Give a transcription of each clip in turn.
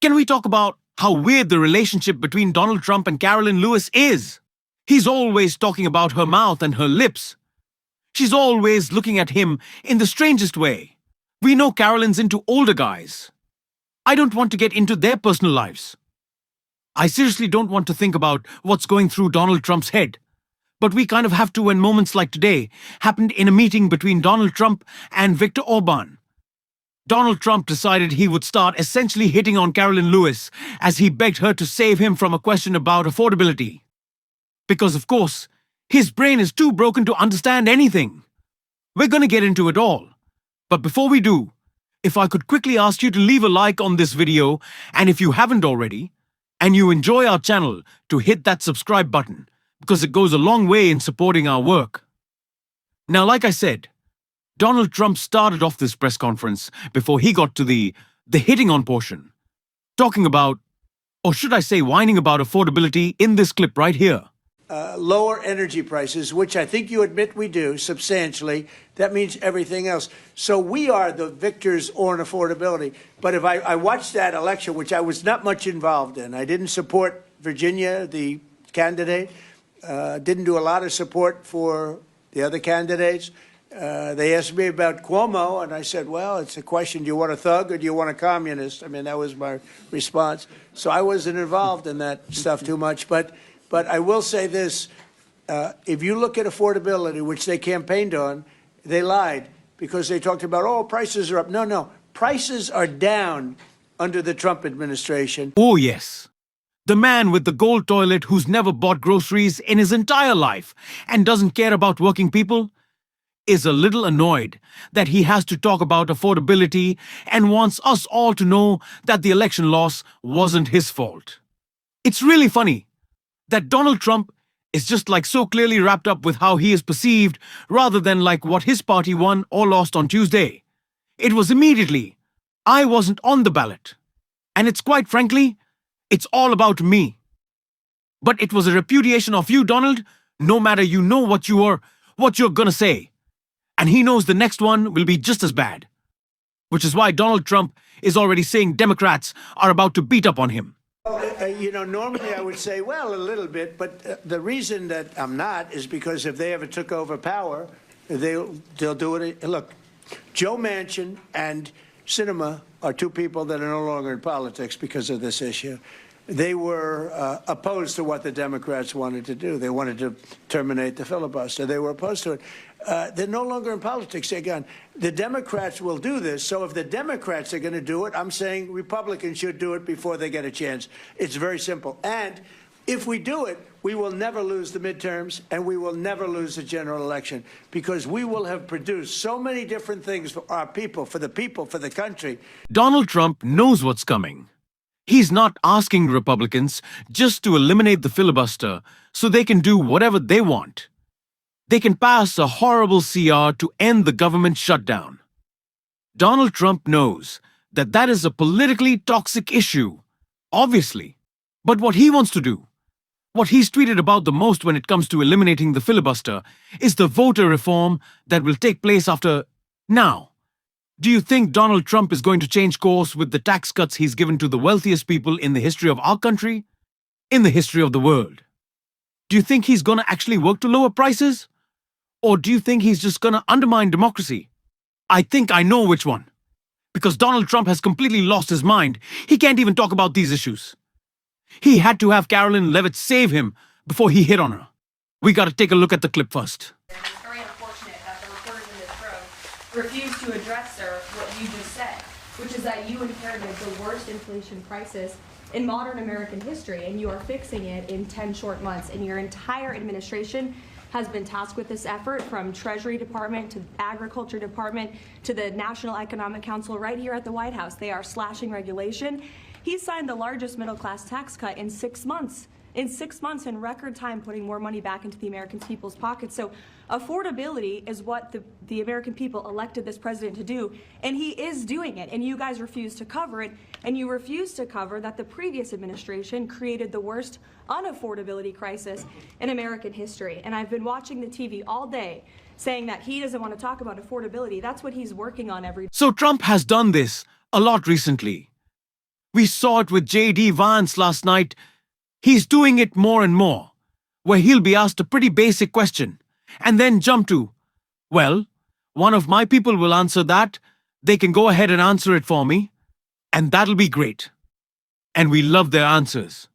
Can we talk about how weird the relationship between Donald Trump and Carolyn Lewis is? He's always talking about her mouth and her lips. She's always looking at him in the strangest way. We know Carolyn's into older guys. I don't want to get into their personal lives. I seriously don't want to think about what's going through Donald Trump's head. But we kind of have to when moments like today happened in a meeting between Donald Trump and Viktor Orban. Donald Trump decided he would start essentially hitting on Carolyn Lewis as he begged her to save him from a question about affordability. Because, of course, his brain is too broken to understand anything. We're going to get into it all. But before we do, if I could quickly ask you to leave a like on this video, and if you haven't already, and you enjoy our channel, to hit that subscribe button, because it goes a long way in supporting our work. Now, like I said, Donald Trump started off this press conference before he got to the hitting on portion, talking about, or should I say whining about affordability in this clip right here. Lower energy prices, which I think you admit we do substantially. That means everything else. So we are the victors on affordability. But if I watched that election, which I was not much involved in, I didn't support Virginia, the candidate, didn't do a lot of support for the other candidates. They asked me about Cuomo, and I said, well, it's a question, do you want a thug or do you want a communist? I mean, that was my response. So I wasn't involved in that stuff too much. But I will say this, if you look at affordability, which they campaigned on, they lied because they talked about, oh, prices are up. No, prices are down under the Trump administration. Oh, yes. The man with the gold toilet who's never bought groceries in his entire life and doesn't care about working people is a little annoyed that he has to talk about affordability and wants us all to know that the election loss wasn't his fault. It's really funny that Donald Trump is just like so clearly wrapped up with how he is perceived rather than like what his party won or lost on Tuesday. It was immediately, I wasn't on the ballot. And it's quite frankly, it's all about me. But it was a repudiation of you, Donald, no matter you know what you're gonna say. And he knows the next one will be just as bad. Which is why Donald Trump is already saying Democrats are about to beat up on him. Normally I would say, well, a little bit, but the reason that I'm not is because if they ever took over power, they'll do it. Look, Joe Manchin and Sinema are two people that are no longer in politics because of this issue. They were opposed to what the Democrats wanted to do. They wanted to terminate the filibuster. They were opposed to it. They're no longer in politics. They're gone. The Democrats will do this. So if the Democrats are going to do it, I'm saying Republicans should do it before they get a chance. It's very simple. And if we do it, we will never lose the midterms and we will never lose the general election because we will have produced so many different things for our people, for the country. Donald Trump knows what's coming. He's not asking Republicans just to eliminate the filibuster so they can do whatever they want. They can pass a horrible CR to end the government shutdown. Donald Trump knows that that is a politically toxic issue, obviously. But what he wants to do, what he's tweeted about the most when it comes to eliminating the filibuster, is the voter reform that will take place after now. Do you think Donald Trump is going to change course with the tax cuts he's given to the wealthiest people in the history of our country? In the history of the world? Do you think he's going to actually work to lower prices? Or do you think he's just going to undermine democracy? I think I know which one. Because Donald Trump has completely lost his mind. He can't even talk about these issues. He had to have Carolyn Leavitt save him before he hit on her. We got to take a look at the clip first. It's very unfortunate that the reporters in this room refuse to address, sir, what you just said, which is that you inherited the worst inflation crisis in modern American history, and you are fixing it in 10 short months. And your entire administration has been tasked with this effort, from Treasury Department to Agriculture Department to the National Economic Council right here at the White House. They are slashing regulation. He signed the largest middle-class tax cut in 6 months. In 6 months, in record time, putting more money back into the American people's pockets. So affordability is what the American people elected this president to do, and he is doing it, and you guys refuse to cover it, and you refuse to cover that the previous administration created the worst unaffordability crisis in American history. And I've been watching the TV all day saying that he doesn't want to talk about affordability. That's what he's working on every day. So Trump has done this a lot recently. We saw it with J.D. Vance last night. He's doing it more and more, where he'll be asked a pretty basic question and then jump to, well, one of my people will answer that. They can go ahead and answer it for me, and that'll be great. And we love their answers.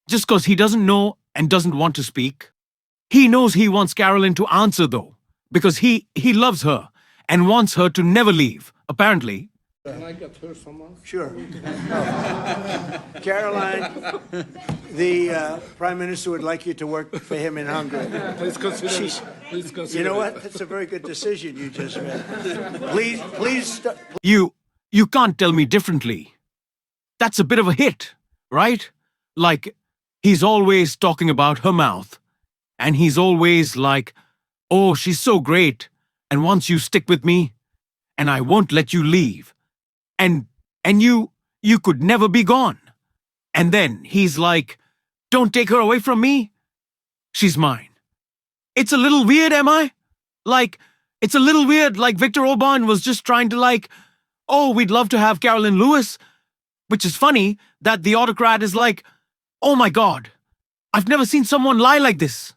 Just because he doesn't know and doesn't want to speak. He knows he wants Carolyn to answer, though, because he loves her and wants her to never leave, apparently. Can I get her someone? Sure. Caroline, the Prime Minister would like you to work for him in Hungary. Please consider. She's- Please consider. You know what? That's a very good decision you just made. Please. You can't tell me differently. That's a bit of a hit, right? Like, he's always talking about her mouth. And he's always like, oh, she's so great. And once you stick with me, and I won't let you leave. And you could never be gone. And then he's like, don't take her away from me. She's mine. It's a little weird, am I? Like, it's a little weird, like Viktor Orban was just trying to like, oh, we'd love to have Carolyn Lewis. Which is funny that the autocrat is like, oh my God, I've never seen someone lie like this.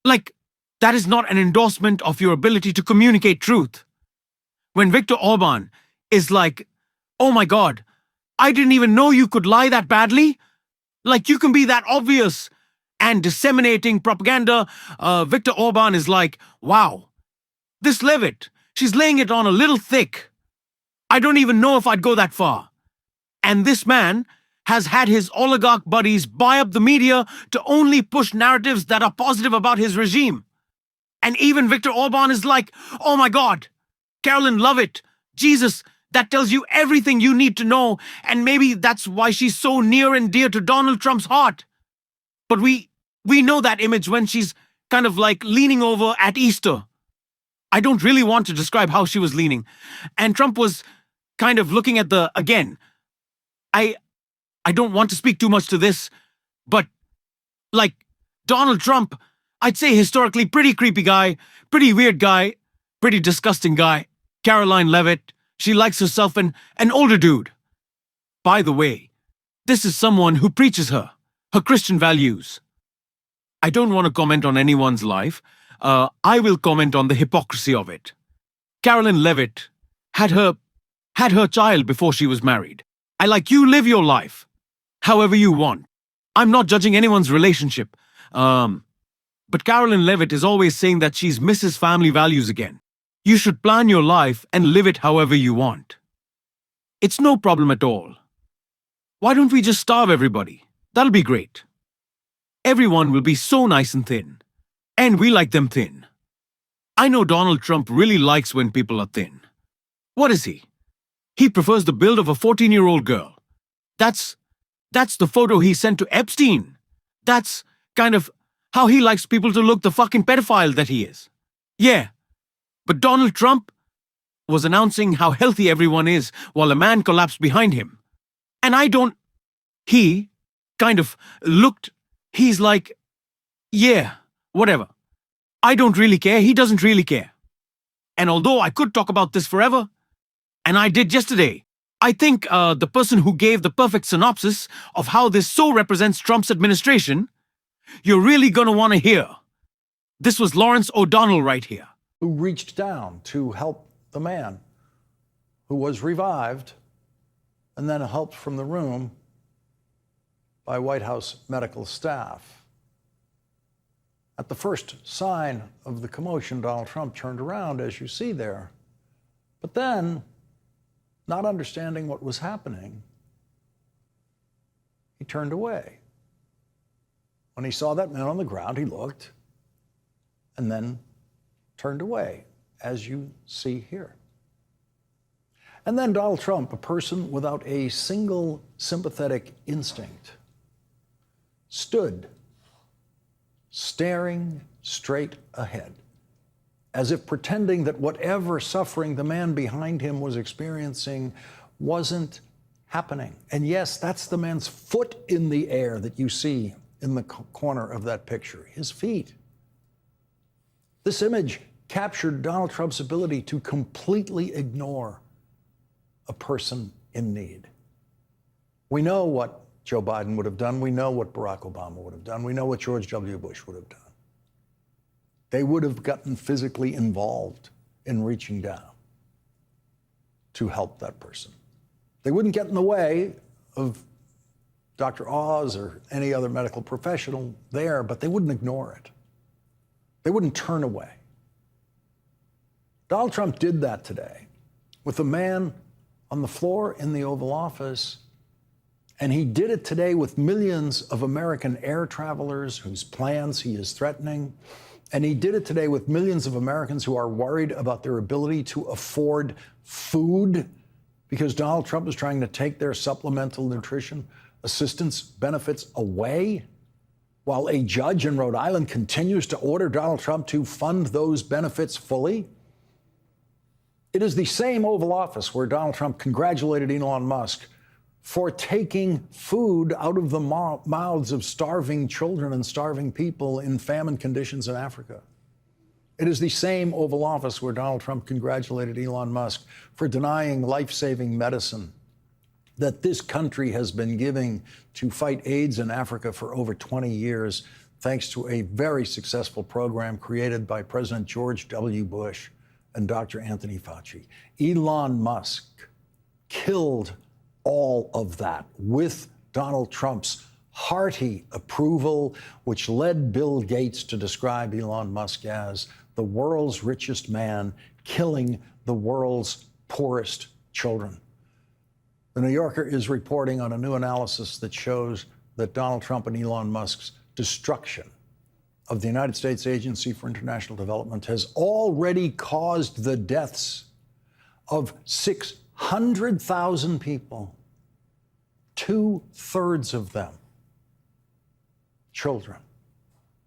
Like, that is not an endorsement of your ability to communicate truth. When Viktor Orban is like, oh my God, I didn't even know you could lie that badly. Like, you can be that obvious and disseminating propaganda. Viktor Orban is like, wow, this Leavitt, she's laying it on a little thick. I don't even know if I'd go that far. And this man has had his oligarch buddies buy up the media to only push narratives that are positive about his regime. And even Viktor Orban is like, oh my God, Carolyn Leavitt, Jesus, that tells you everything you need to know, and maybe that's why she's so near and dear to Donald Trump's heart. But we know that image when she's kind of like leaning over at Easter. I don't really want to describe how she was leaning. And Trump was kind of looking at again, I don't want to speak too much to this, but like Donald Trump, I'd say historically pretty creepy guy, pretty weird guy, pretty disgusting guy. Caroline Leavitt, she likes herself an older dude. By the way, this is someone who preaches her Christian values. I don't want to comment on anyone's life. I will comment on the hypocrisy of it. Caroline Leavitt had her child before she was married. You live your life however you want. I'm not judging anyone's relationship. But Caroline Leavitt is always saying that she's Mrs. Family Values again. You should plan your life and live it however you want. It's no problem at all. Why don't we just starve everybody? That'll be great. Everyone will be so nice and thin. And we like them thin. I know Donald Trump really likes when people are thin. What is he? He prefers the build of a 14-year-old girl. That's the photo he sent to Epstein. That's kind of how he likes people to look, the fucking pedophile that he is. Yeah. But Donald Trump was announcing how healthy everyone is while a man collapsed behind him. And he kind of looked, he's like, yeah, whatever. I don't really care, he doesn't really care. And although I could talk about this forever, and I did yesterday, I think the person who gave the perfect synopsis of how this so represents Trump's administration, you're really gonna want to hear. This was Lawrence O'Donnell right here. Who reached down to help the man who was revived and then helped from the room by White House medical staff. At the first sign of the commotion, Donald Trump turned around, as you see there. But then, not understanding what was happening, he turned away. When he saw that man on the ground, he looked and then turned away, as you see here. And then Donald Trump, a person without a single sympathetic instinct, stood staring straight ahead, as if pretending that whatever suffering the man behind him was experiencing wasn't happening. And yes, that's the man's foot in the air that you see in the corner of that picture, his feet. This image captured Donald Trump's ability to completely ignore a person in need. We know what Joe Biden would have done. We know what Barack Obama would have done. We know what George W. Bush would have done. They would have gotten physically involved in reaching down to help that person. They wouldn't get in the way of Dr. Oz or any other medical professional there, but they wouldn't ignore it. They wouldn't turn away. Donald Trump did that today with a man on the floor in the Oval Office, and he did it today with millions of American air travelers whose plans he is threatening. And he did it today with millions of Americans who are worried about their ability to afford food because Donald Trump is trying to take their supplemental nutrition assistance benefits away, while a judge in Rhode Island continues to order Donald Trump to fund those benefits fully. It is the same Oval Office where Donald Trump congratulated Elon Musk for taking food out of the mouths of starving children and starving people in famine conditions in Africa. It is the same Oval Office where Donald Trump congratulated Elon Musk for denying life-saving medicine that this country has been giving to fight AIDS in Africa for over 20 years, thanks to a very successful program created by President George W. Bush and Dr. Anthony Fauci. Elon Musk killed all of that with Donald Trump's hearty approval, which led Bill Gates to describe Elon Musk as the world's richest man, killing the world's poorest children. The New Yorker is reporting on a new analysis that shows that Donald Trump and Elon Musk's destruction of the United States Agency for International Development has already caused the deaths of 600,000 people, 2/3 of them children.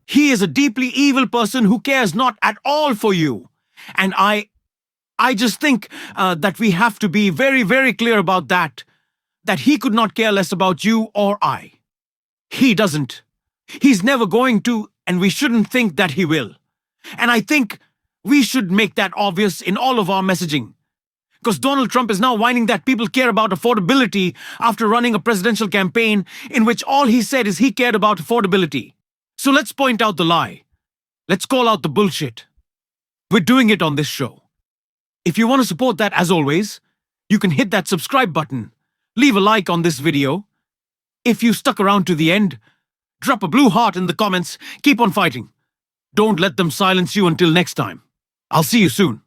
He is a deeply evil person who cares not at all for you. And I just think that we have to be very, very clear about that he could not care less about you or I. He doesn't. He's never going to, and we shouldn't think that he will. And I think we should make that obvious in all of our messaging. Because Donald Trump is now whining that people care about affordability after running a presidential campaign in which all he said is he cared about affordability. So let's point out the lie. Let's call out the bullshit. We're doing it on this show. If you want to support that, as always, you can hit that subscribe button, leave a like on this video. If you stuck around to the end, drop a blue heart in the comments. Keep on fighting. Don't let them silence you until next time. I'll see you soon.